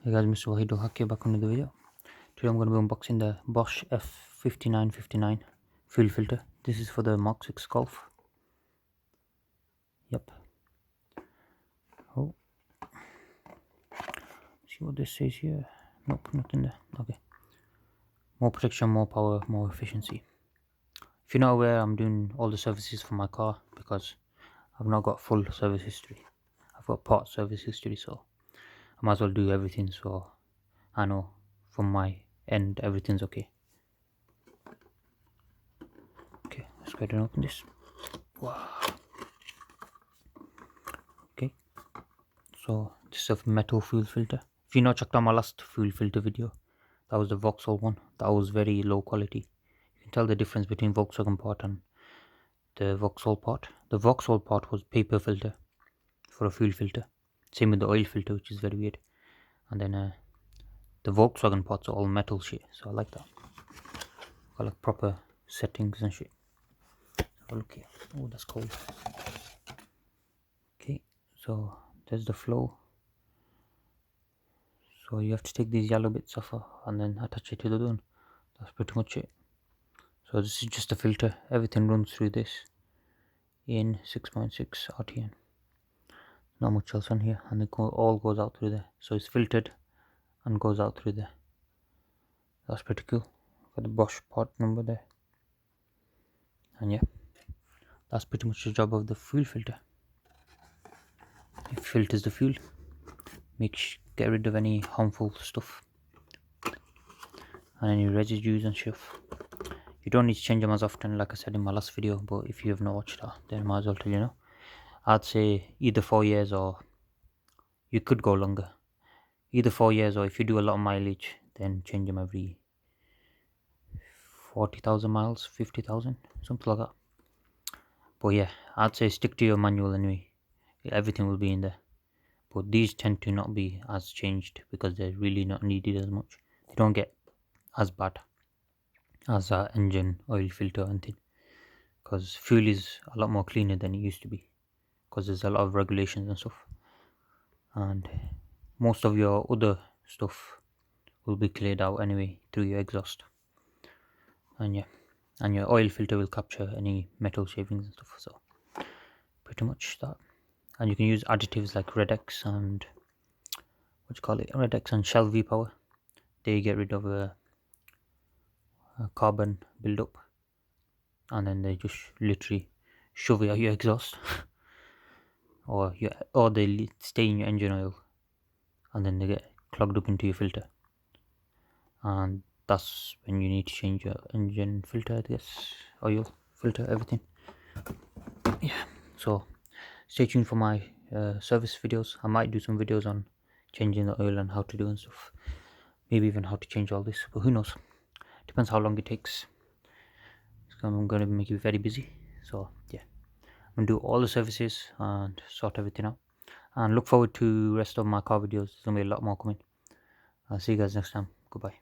Hey guys, Mr. Wahid Hakke back on the video. Today I'm going to be unboxing the BOSCH F5959 fuel filter. This is for the MK6 Golf. Yep. Oh, see what this says here. Nope, nothing there. Okay. More protection, more power, more efficiency. If you're not aware, I'm doing all the services for my car because I've not got full service history. I've got part service history, so I might as well do everything so I know from my end everything's okay. Okay, let's go ahead and open this. Wow. Okay, so this is a metal fuel filter. If you not checked out my last fuel filter video, that was the Vauxhall one. That was very low quality. You can tell the difference between Volkswagen part and the Vauxhall part. The Vauxhall part was paper filter for a fuel filter. Same with the oil filter, which is very weird. And then the Volkswagen parts are all metal shit, so I like that. Got like proper settings and shit. Have a look here. Oh, that's cold. Okay, so there's the flow. So you have to take these yellow bits off and then attach it to the other one. That's pretty much it. So this is just a filter. Everything runs through this in 6.6 RTN. Not much else on here, and it all goes out through there. So it's filtered and goes out through there. That's pretty cool. Got the BOSCH part number there. And yeah, that's pretty much the job of the fuel filter. It filters the fuel, get rid of any harmful stuff and any residues and stuff. You don't need to change them as often, like I said in my last video, but if you have not watched that, then I might as well tell you now. I'd say either 4 years, or you could go longer. Either 4 years, or if you do a lot of mileage, then change them every 40,000 miles, 50,000, something like that. But yeah, I'd say stick to your manual anyway. Everything will be in there. But these tend to not be as changed because they're really not needed as much. They don't get as bad as an engine oil filter and thing, because fuel is a lot more cleaner than it used to be, because there's a lot of regulations and stuff, and most of your other stuff will be cleared out anyway through your exhaust. And yeah, and your oil filter will capture any metal shavings and stuff. So pretty much that. And you can use additives like Redex and Redex and Shell V Power. They get rid of a carbon buildup, and then they just literally shove it out your exhaust or they stay in your engine oil, and then they get clogged up into your filter, and that's when you need to change your engine filter, I guess, oil filter, everything. Yeah, so stay tuned for my service videos. I might do some videos on changing the oil and how to do and stuff, maybe even how to change all this, but who knows, depends how long it takes. I'm going to make you very busy, so yeah, I'm going to do all the services and sort everything out, and look forward to rest of my car videos. There's going to be a lot more coming. I'll see you guys next time. Goodbye.